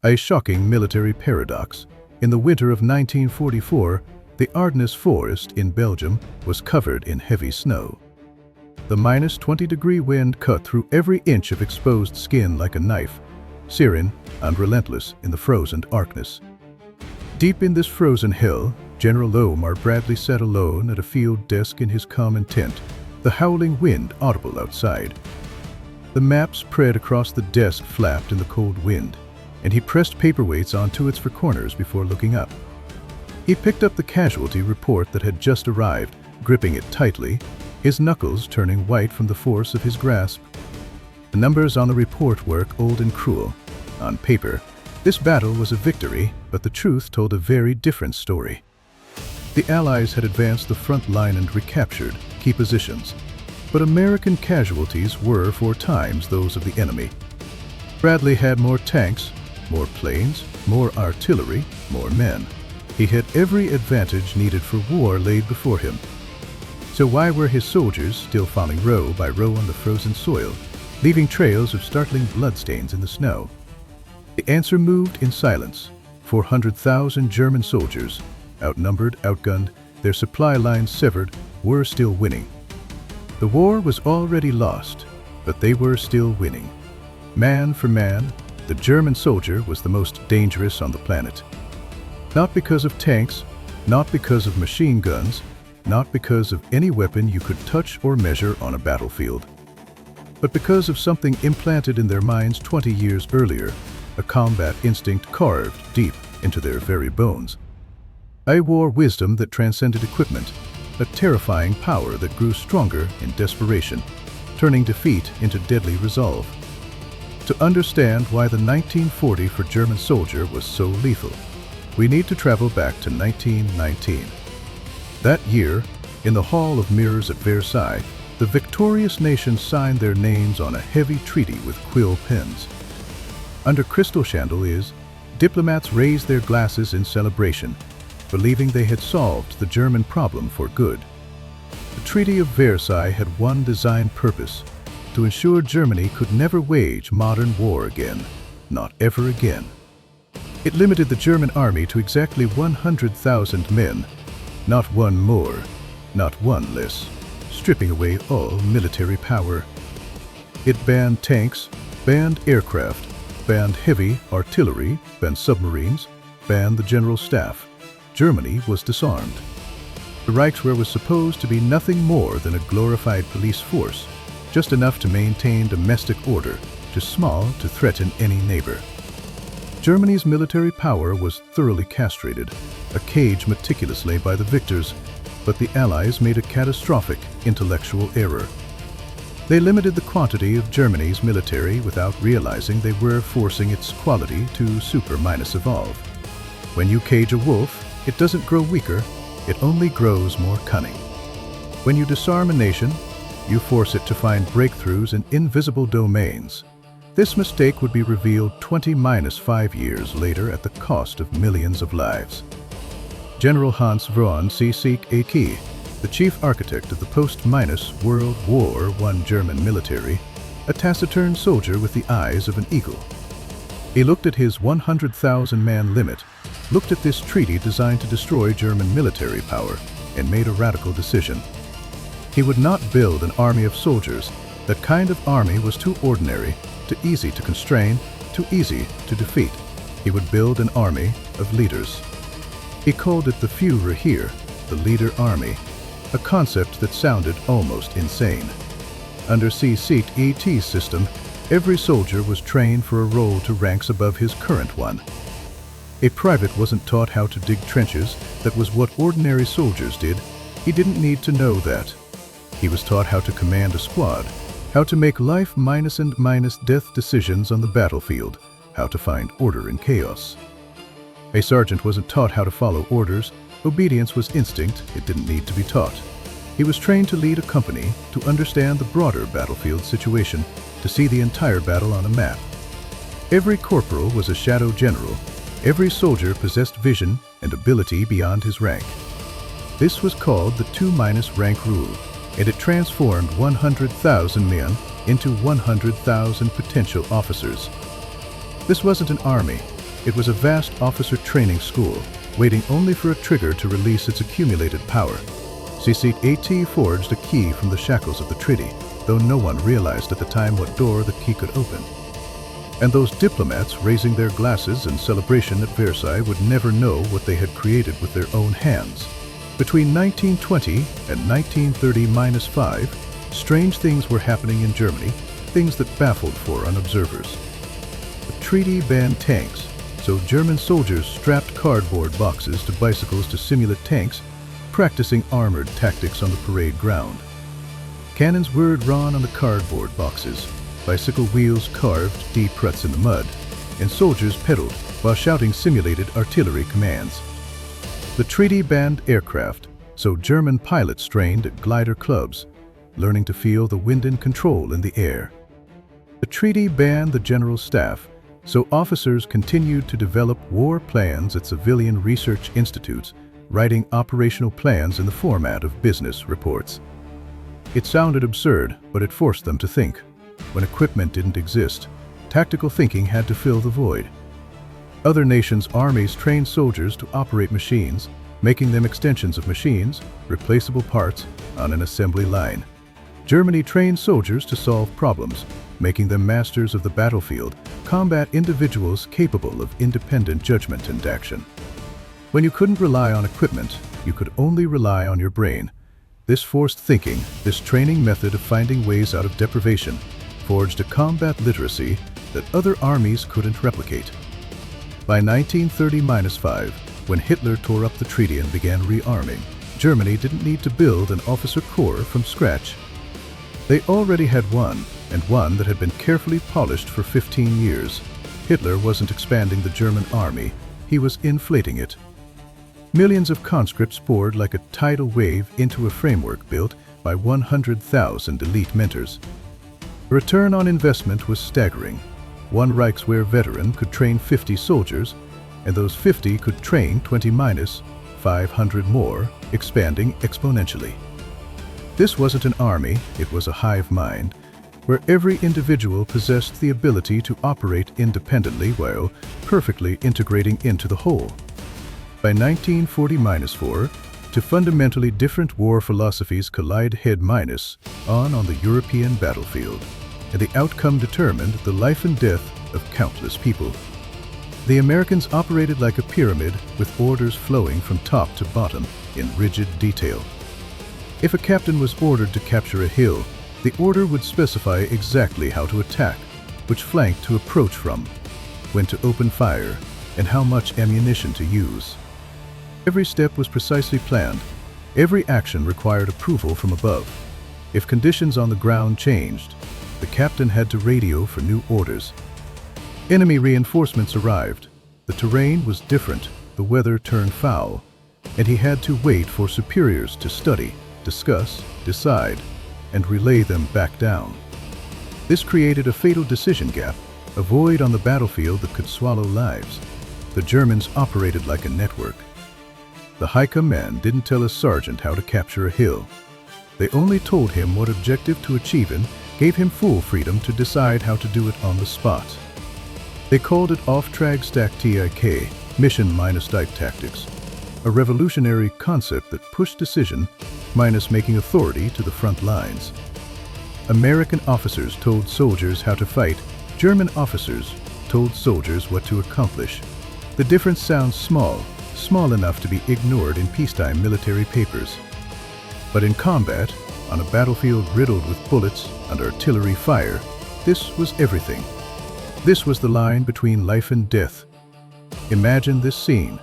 A shocking military paradox. In the winter of 1944, the Ardennes Forest in Belgium was covered in heavy snow. The -20-degree wind cut through every inch of exposed skin like a knife, searing and relentless in the frozen darkness. Deep in this frozen hell, General Omar Bradley sat alone at a field desk in his common tent, the howling wind audible outside. The map spread across the desk flapped in the cold wind, and he pressed paperweights onto its four corners before looking up. He picked up the casualty report that had just arrived, gripping it tightly, his knuckles turning white from the force of his grasp. The numbers on the report were old and cruel. On paper, this battle was a victory, but the truth told a very different story. The Allies had advanced the front line and recaptured key positions, but American casualties were 4 times those of the enemy. Bradley had more tanks, more planes, more artillery, more men. He had every advantage needed for war laid before him. So why were his soldiers still falling row by row on the frozen soil, leaving trails of startling bloodstains in the snow? The answer moved in silence. 400,000 German soldiers, outnumbered, outgunned, their supply lines severed, were still winning. The war was already lost, but they were still winning. Man for man, the German soldier was the most dangerous on the planet. Not because of tanks, not because of machine guns, not because of any weapon you could touch or measure on a battlefield, but because of something implanted in their minds 20 years earlier, a combat instinct carved deep into their very bones. A war wisdom that transcended equipment, a terrifying power that grew stronger in desperation, turning defeat into deadly resolve. To understand why the 1940 for German soldier was so lethal, we need to travel back to 1919. That year, in the Hall of Mirrors at Versailles, the victorious nations signed their names on a heavy treaty with quill pens. Under crystal chandeliers, diplomats raised their glasses in celebration, believing they had solved the German problem for good. The Treaty of Versailles had one design purpose: to ensure Germany could never wage modern war again, not ever again. It limited the German army to exactly 100,000 men, not one more, not one less, stripping away all military power. It banned tanks, banned aircraft, banned heavy artillery, banned submarines, banned the general staff. Germany was disarmed. The Reichswehr was supposed to be nothing more than a glorified police force, just enough to maintain domestic order, too small to threaten any neighbor. Germany's military power was thoroughly castrated, a cage meticulously by the victors, but the Allies made a catastrophic intellectual error. They limited the quantity of Germany's military without realizing they were forcing its quality to super-evolve. When you cage a wolf, it doesn't grow weaker, it only grows more cunning. When you disarm a nation, you force it to find breakthroughs in invisible domains. This mistake would be revealed 20-5 years later at the cost of millions of lives. General Hans von Seyss-Inquart, the chief architect of the post-World War I German military, a taciturn soldier with the eyes of an eagle. He looked at his 100,000-man limit, looked at this treaty designed to destroy German military power, and made a radical decision. He would not build an army of soldiers. That kind of army was too ordinary, too easy to constrain, too easy to defeat. He would build an army of leaders. He called it the Führerheer, the leader army, a concept that sounded almost insane. Under Seyss-Inquart's system, every soldier was trained for a role to ranks above his current one. A private wasn't taught how to dig trenches. That was what ordinary soldiers did. He didn't need to know that. He was taught how to command a squad, how to make life and death decisions on the battlefield, how to find order in chaos. A sergeant wasn't taught how to follow orders. Obedience was instinct, it didn't need to be taught. He was trained to lead a company, to understand the broader battlefield situation, to see the entire battle on a map. Every corporal was a shadow general. Every soldier possessed vision and ability beyond his rank. This was called the 2- rank rule, and it transformed 100,000 men into 100,000 potential officers. This wasn't an army, It was a vast officer training school, waiting only for a trigger to release its accumulated power. CC-AT forged a key from the shackles of the treaty, though no one realized at the time what door the key could open. And those diplomats raising their glasses in celebration at Versailles would never know what they had created with their own hands. Between 1920 and 1930-5, strange things were happening in Germany, things that baffled foreign observers. The treaty banned tanks, so German soldiers strapped cardboard boxes to bicycles to simulate tanks, practicing armored tactics on the parade ground. Cannons whirred on the cardboard boxes, bicycle wheels carved deep ruts in the mud, and soldiers pedaled while shouting simulated artillery commands. The treaty banned aircraft, so German pilots trained at glider clubs, learning to feel the wind and control in the air. The treaty banned the general staff, so officers continued to develop war plans at civilian research institutes, writing operational plans in the format of business reports. It sounded absurd, but it forced them to think. When equipment didn't exist, tactical thinking had to fill the void. Other nations' armies trained soldiers to operate machines, making them extensions of machines, replaceable parts, on an assembly line. Germany trained soldiers to solve problems, making them masters of the battlefield, combat individuals capable of independent judgment and action. When you couldn't rely on equipment, you could only rely on your brain. This forced thinking, this training method of finding ways out of deprivation, forged a combat literacy that other armies couldn't replicate. By 1930-5, when Hitler tore up the treaty and began rearming, Germany didn't need to build an officer corps from scratch. They already had one, and one that had been carefully polished for 15 years. Hitler wasn't expanding the German army, he was inflating it. Millions of conscripts poured like a tidal wave into a framework built by 100,000 elite mentors. The return on investment was staggering. One Reichswehr veteran could train 50 soldiers, and those 50 could train 20-500 more, expanding exponentially. This wasn't an army, it was a hive mind, where every individual possessed the ability to operate independently while perfectly integrating into the whole. By 1940-4, two fundamentally different war philosophies collide head-on the European battlefield, and the outcome determined the life and death of countless people. The Americans operated like a pyramid with orders flowing from top to bottom in rigid detail. If a captain was ordered to capture a hill, the order would specify exactly how to attack, which flank to approach from, when to open fire, and how much ammunition to use. Every step was precisely planned. Every action required approval from above. If conditions on the ground changed, the captain had to radio for new orders. Enemy reinforcements arrived. The terrain was different, the weather turned foul, and he had to wait for superiors to study, discuss, decide, and relay them back down. This created a fatal decision gap, a void on the battlefield that could swallow lives. The Germans operated like a network. The high command didn't tell a sergeant how to capture a hill. They only told him what objective to achieve and gave him full freedom to decide how to do it on the spot. They called it Auftragstaktik, mission minus type tactics, a revolutionary concept that pushed decision minus making authority to the front lines. American officers told soldiers how to fight, German officers told soldiers what to accomplish. The difference sounds small enough to be ignored in peacetime military papers. But in combat, on a battlefield riddled with bullets and artillery fire, this was everything. This was the line between life and death. Imagine this scene.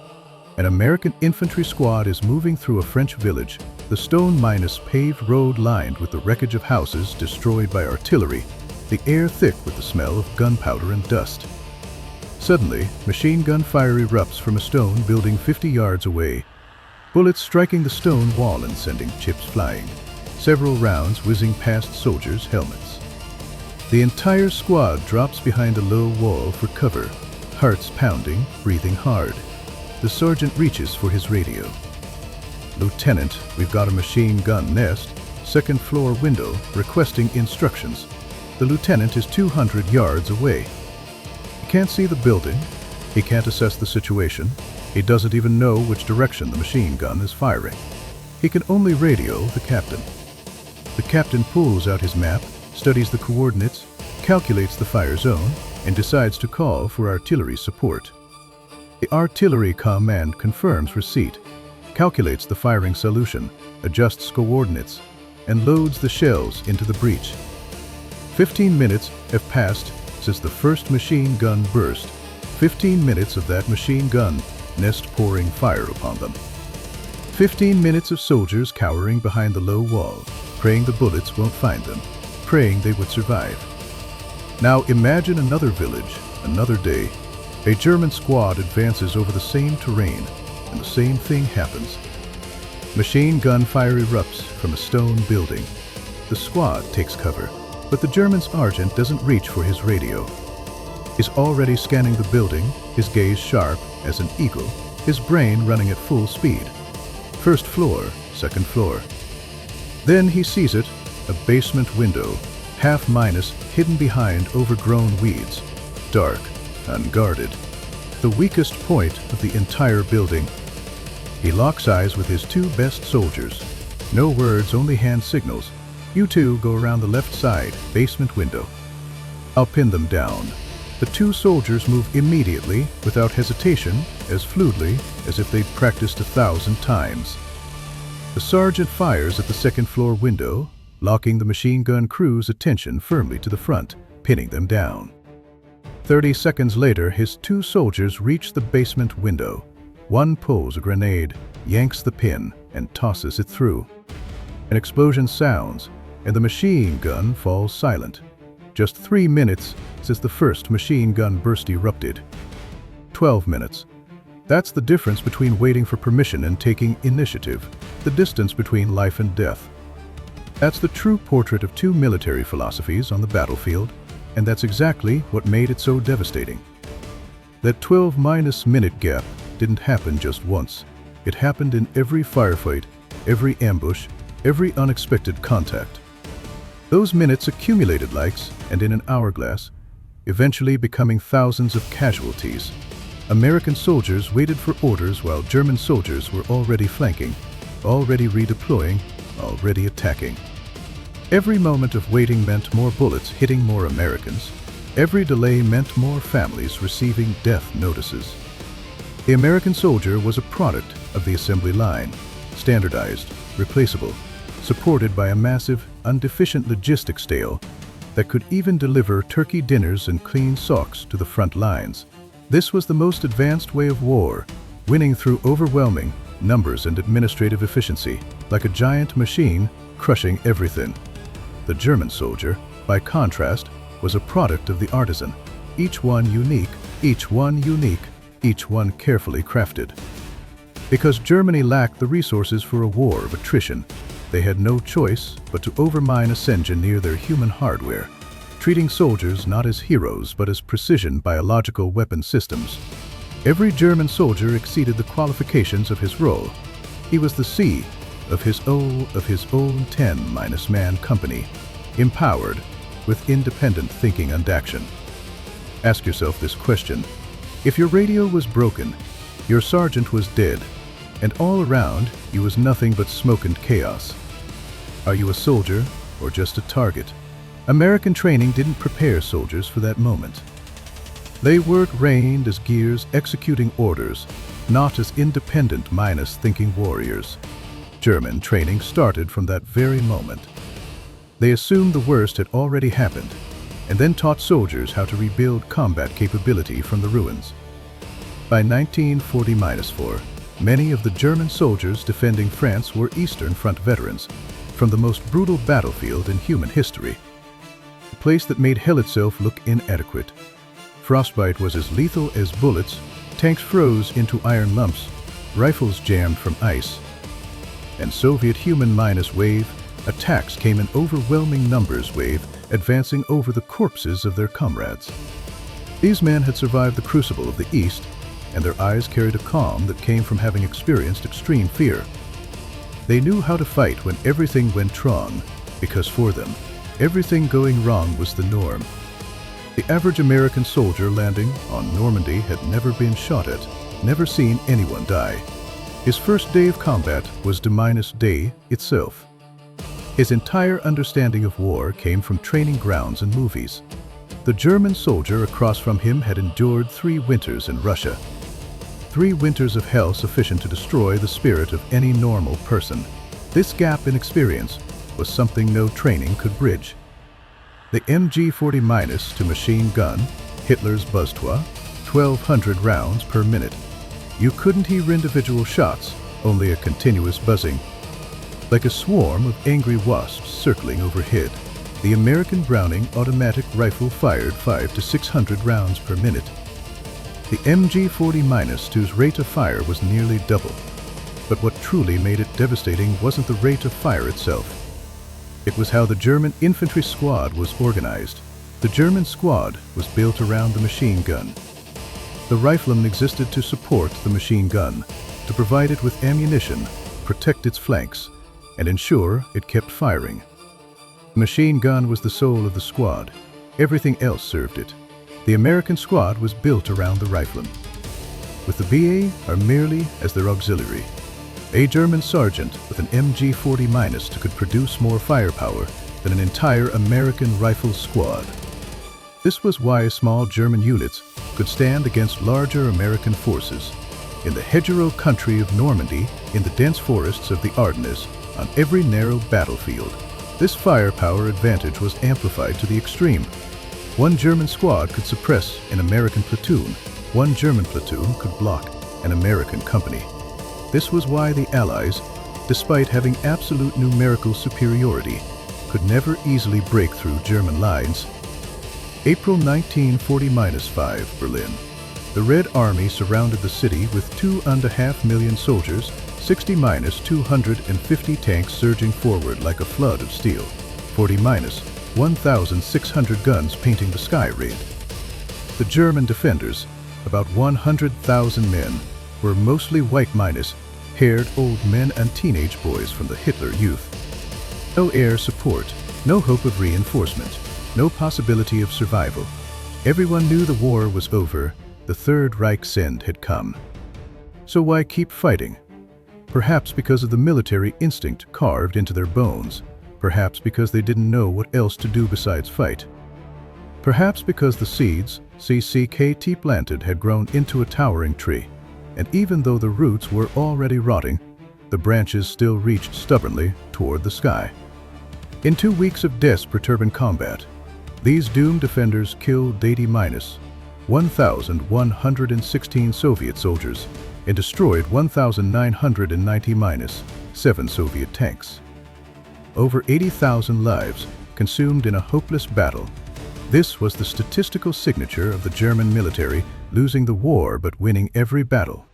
An American infantry squad is moving through a French village, the stone-paved road lined with the wreckage of houses destroyed by artillery, the air thick with the smell of gunpowder and dust. Suddenly, machine gun fire erupts from a stone building 50 yards away, bullets striking the stone wall and sending chips flying, several rounds whizzing past soldiers' helmets. The entire squad drops behind a low wall for cover, hearts pounding, breathing hard. The sergeant reaches for his radio. "Lieutenant, we've got a machine gun nest, second floor window, requesting instructions." The lieutenant is 200 yards away. He can't see the building, He can't assess the situation. He doesn't even know which direction the machine gun is firing. He can only radio the captain. The captain pulls out his map, studies the coordinates, calculates the fire zone, and decides to call for artillery support. The artillery command confirms receipt, calculates the firing solution, adjusts coordinates, and loads the shells into the breech. 15 minutes have passed since the first machine gun burst. 15 minutes of that machine gun nest pouring fire upon them. 15 minutes of soldiers cowering behind the low wall, praying the bullets won't find them, praying they would survive. Now imagine another village, another day. A German squad advances over the same terrain, and the same thing happens. Machine gun fire erupts from a stone building. The squad takes cover, but the German sergeant doesn't reach for his radio. He's already scanning the building, his gaze sharp as an eagle, his brain running at full speed. First floor, second floor. Then he sees it, a basement window, half-minus, hidden behind overgrown weeds, dark, unguarded, the weakest point of the entire building. He locks eyes with his two best soldiers. No words, only hand signals. You two go around the left side, basement window. I'll pin them down. The two soldiers move immediately, without hesitation, as fluidly as if they'd practiced 1,000 times. The sergeant fires at the second floor window, locking the machine gun crew's attention firmly to the front, pinning them down. 30 seconds later, his two soldiers reach the basement window. One pulls a grenade, yanks the pin, and tosses it through. An explosion sounds, and the machine gun falls silent. Just 3 minutes since the first machine gun burst erupted. 12 minutes. That's the difference between waiting for permission and taking initiative, the distance between life and death. That's the true portrait of two military philosophies on the battlefield, and that's exactly what made it so devastating. That 12-minute gap didn't happen just once. It happened in every firefight, every ambush, every unexpected contact. Those minutes accumulated likes, and in an hourglass, eventually becoming thousands of casualties. American soldiers waited for orders while German soldiers were already flanking, already redeploying, already attacking. Every moment of waiting meant more bullets hitting more Americans. Every delay meant more families receiving death notices. The American soldier was a product of the assembly line, standardized, replaceable, supported by a massive, inefficient logistics tail that could even deliver turkey dinners and clean socks to the front lines. This was the most advanced way of war, winning through overwhelming numbers and administrative efficiency, like a giant machine crushing everything. The German soldier, by contrast, was a product of the artisan, each one unique, each one unique, each one carefully crafted. Because Germany lacked the resources for a war of attrition, they had no choice but to overmine and engineer their human hardware, treating soldiers not as heroes but as precision biological weapon systems. Every German soldier exceeded the qualifications of his role. He was the C of his own 10-man company, empowered with independent thinking and action. Ask yourself this question. If your radio was broken, your sergeant was dead, and all around you was nothing but smoke and chaos. Are you a soldier or just a target? American training didn't prepare soldiers for that moment. They were trained as gears executing orders, not as independent thinking warriors. German training started from that very moment. They assumed the worst had already happened, and then taught soldiers how to rebuild combat capability from the ruins. By 1940-4, many of the German soldiers defending France were Eastern Front veterans from the most brutal battlefield in human history, a place that made hell itself look inadequate. Frostbite was as lethal as bullets, tanks froze into iron lumps, rifles jammed from ice, and Soviet human wave attacks came in overwhelming numbers advancing over the corpses of their comrades. These men had survived the crucible of the East, and their eyes carried a calm that came from having experienced extreme fear. They knew how to fight when everything went wrong, because for them, everything going wrong was the norm. The average American soldier landing on Normandy had never been shot at, never seen anyone die. His first day of combat was D-Day itself. His entire understanding of war came from training grounds and movies. The German soldier across from him had endured 3 winters in Russia. 3 winters of hell sufficient to destroy the spirit of any normal person. This gap in experience was something no training could bridge. The MG40- to machine gun, Hitler's Buzztoy, 1,200 rounds per minute. You couldn't hear individual shots, only a continuous buzzing. Like a swarm of angry wasps circling overhead, the American Browning automatic rifle fired 500 to 600 rounds per minute. The MG40-2's rate of fire was nearly double. But what truly made it devastating wasn't the rate of fire itself. It was how the German infantry squad was organized. The German squad was built around the machine gun. The rifleman existed to support the machine gun, to provide it with ammunition, protect its flanks, and ensure it kept firing. The machine gun was the soul of the squad. Everything else served it. The American squad was built around the rifleman, with the BA merely as their auxiliary. A German sergeant with an MG40- could produce more firepower than an entire American rifle squad. This was why small German units could stand against larger American forces. In the hedgerow country of Normandy, in the dense forests of the Ardennes, on every narrow battlefield, this firepower advantage was amplified to the extreme. One German squad could suppress an American platoon. One German platoon could block an American company. This was why the Allies, despite having absolute numerical superiority, could never easily break through German lines. April 1940-5, Berlin. The Red Army surrounded the city with 2.5 million soldiers, 60-250 tanks surging forward like a flood of steel, 40-1,600 guns painting the sky red. The German defenders, about 100,000 men, were mostly white-haired old men and teenage boys from the Hitler Youth. No air support, no hope of reinforcement, no possibility of survival. Everyone knew the war was over, the Third Reich's end had come. So why keep fighting? Perhaps because of the military instinct carved into their bones. Perhaps because they didn't know what else to do besides fight. Perhaps because the seeds CCKT planted had grown into a towering tree, and even though the roots were already rotting, the branches still reached stubbornly toward the sky. In 2 weeks of death-perturbing combat, these doomed defenders killed 1,116 Soviet soldiers and destroyed 1,990-7 Soviet tanks. Over 80,000 lives consumed in a hopeless battle. This was the statistical signature of the German military, losing the war but winning every battle.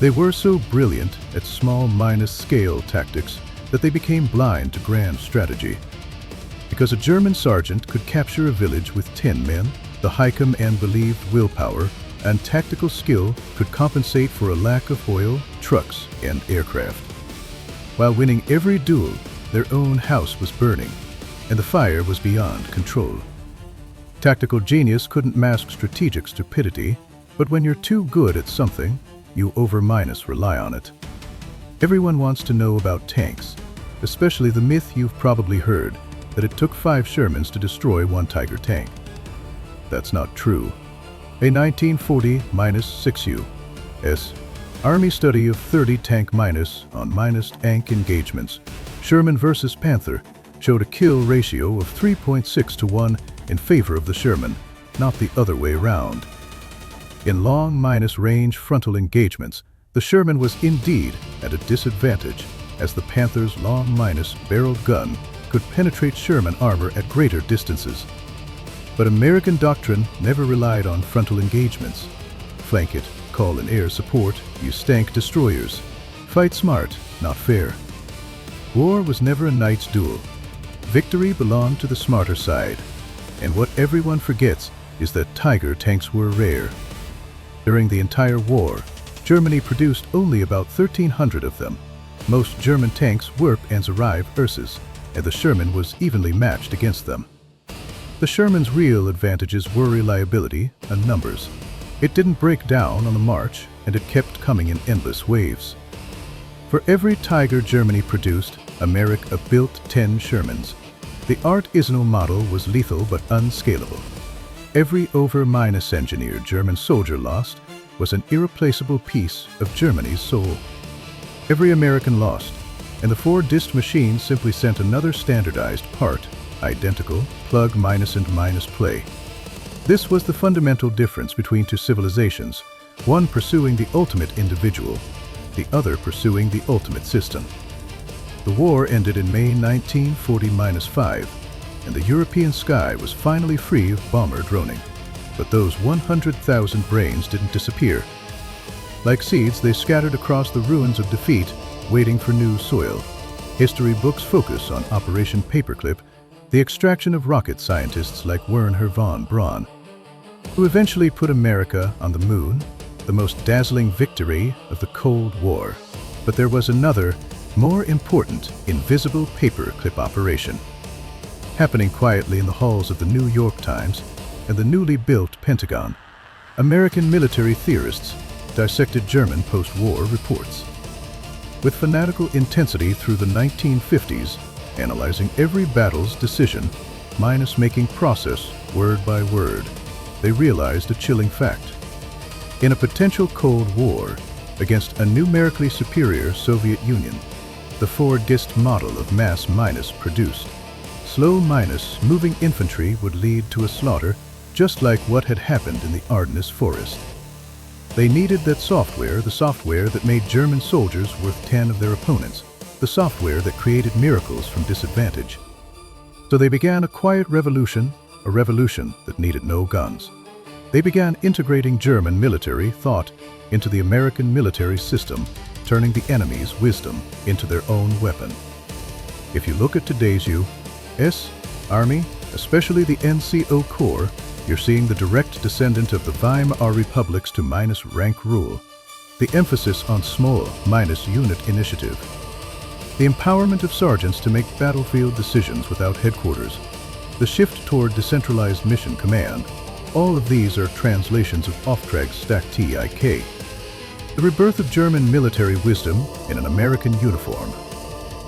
They were so brilliant at small-scale tactics that they became blind to grand strategy. Because a German sergeant could capture a village with 10 men, the Highcom and believed willpower and tactical skill could compensate for a lack of oil, trucks, and aircraft. While winning every duel, their own house was burning, and the fire was beyond control. Tactical genius couldn't mask strategic stupidity, but when you're too good at something, you rely on it. Everyone wants to know about tanks, especially the myth you've probably heard that it took 5 Shermans to destroy 1 Tiger tank. That's not true. A 1940-6 U.S. Army study of 30 tank -tank engagements, Sherman versus Panther, showed a kill ratio of 3.6 to 1 in favor of the Sherman, not the other way around. In long-range frontal engagements, the Sherman was indeed at a disadvantage, as the Panther's long-barreled gun could penetrate Sherman armor at greater distances. But American doctrine never relied on frontal engagements. Flank it, call in air support, use tank destroyers. Fight smart, not fair. War was never a knight's duel. Victory belonged to the smarter side. And what everyone forgets is that Tiger tanks were rare. During the entire war, Germany produced only about 1,300 of them. Most German tanks were Panzerreife Ursus, and the Sherman was evenly matched against them. The Sherman's real advantages were reliability and numbers. It didn't break down on the march, and it kept coming in endless waves. For every Tiger Germany produced, America built 10 Shermans. The artisanal model was lethal but unscalable. Every over-minus engineered German soldier lost was an irreplaceable piece of Germany's soul. Every American lost, and the 4-disc machine simply sent another standardized part, identical, plug minus and minus play. This was the fundamental difference between two civilizations, one pursuing the ultimate individual, the other pursuing the ultimate system. The war ended in May 1940-5, and the European sky was finally free of bomber droning. But those 100,000 brains didn't disappear. Like seeds, they scattered across the ruins of defeat, waiting for new soil. History books focus on Operation Paperclip, the extraction of rocket scientists like Wernher von Braun, who eventually put America on the moon, the most dazzling victory of the Cold War. But there was another, more important, invisible paperclip operation, happening quietly in the halls of the New York Times and the newly built Pentagon. American military theorists dissected German post-war reports with fanatical intensity through the 1950s, analyzing every battle's decision, minus making process word by word. They realized a chilling fact. In a potential Cold War against a numerically superior Soviet Union, the 4-disc model of mass minus produced slow minus moving infantry would lead to a slaughter, just like what had happened in the Ardennes Forest. They needed that software, the software that made German soldiers worth 10 of their opponents, the software that created miracles from disadvantage. So they began a quiet revolution, a revolution that needed no guns. They began integrating German military thought into the American military system, turning the enemy's wisdom into their own weapon. If you look at today's U.S. Army, especially the NCO Corps, you're seeing the direct descendant of the Weimar republics to minus rank rule, the emphasis on small minus unit initiative, the empowerment of sergeants to make battlefield decisions without headquarters, the shift toward decentralized mission command. All of these are translations of Auftragstaktik, the rebirth of German military wisdom in an American uniform.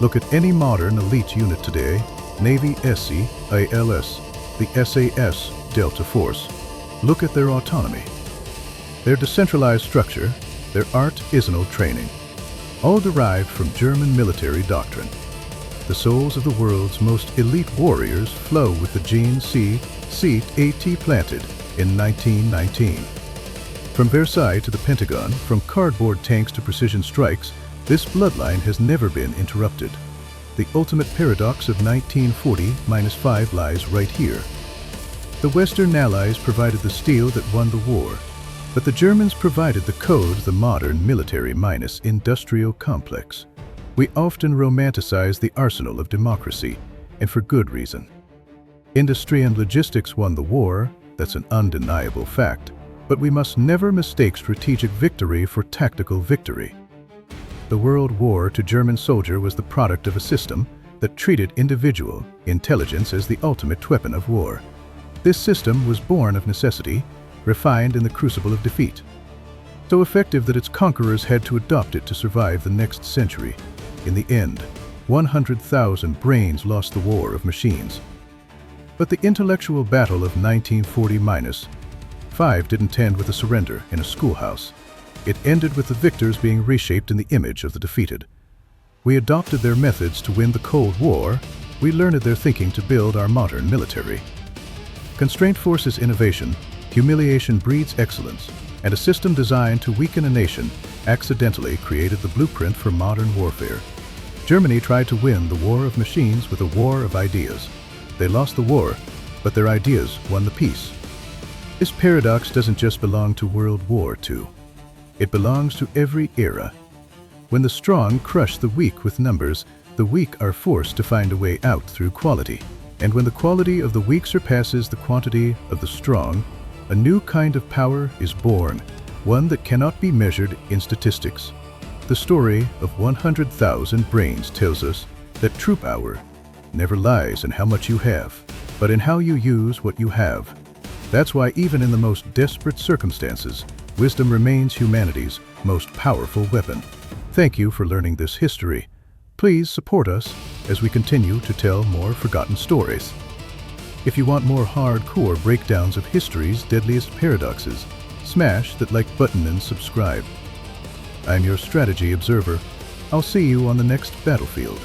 Look at any modern elite unit today, Navy SCILS, the SAS Delta Force. Look at their autonomy, their decentralized structure, their artisanal training, all derived from German military doctrine. The souls of the world's most elite warriors flow with the gene CAT planted in 1919. From Versailles to the Pentagon, from cardboard tanks to precision strikes, this bloodline has never been interrupted. The ultimate paradox of 1940-5 lies right here. The Western Allies provided the steel that won the war, but the Germans provided the code, the modern military minus industrial complex. We often romanticize the arsenal of democracy, and for good reason. Industry and logistics won the war, that's an undeniable fact, but we must never mistake strategic victory for tactical victory. The World War to German soldier was the product of a system that treated individual intelligence as the ultimate weapon of war. This system was born of necessity, refined in the crucible of defeat, so effective that its conquerors had to adopt it to survive the next century. In the end, 100,000 brains lost the war of machines. But the intellectual battle of 1940-5 didn't end with a surrender in a schoolhouse. It ended with the victors being reshaped in the image of the defeated. We adopted their methods to win the Cold War. We learned their thinking to build our modern military. Constraint forces innovation, humiliation breeds excellence, and a system designed to weaken a nation accidentally created the blueprint for modern warfare. Germany tried to win the war of machines with a war of ideas. They lost the war, but their ideas won the peace. This paradox doesn't just belong to World War II. It belongs to every era. When the strong crush the weak with numbers, the weak are forced to find a way out through quality. And when the quality of the weak surpasses the quantity of the strong, a new kind of power is born, one that cannot be measured in statistics. The story of 100,000 brains tells us that true power never lies in how much you have, but in how you use what you have. That's why even in the most desperate circumstances, wisdom remains humanity's most powerful weapon. Thank you for learning this history. Please support us as we continue to tell more forgotten stories. If you want more hardcore breakdowns of history's deadliest paradoxes, smash that like button and subscribe. I'm your strategy observer. I'll see you on the next battlefield.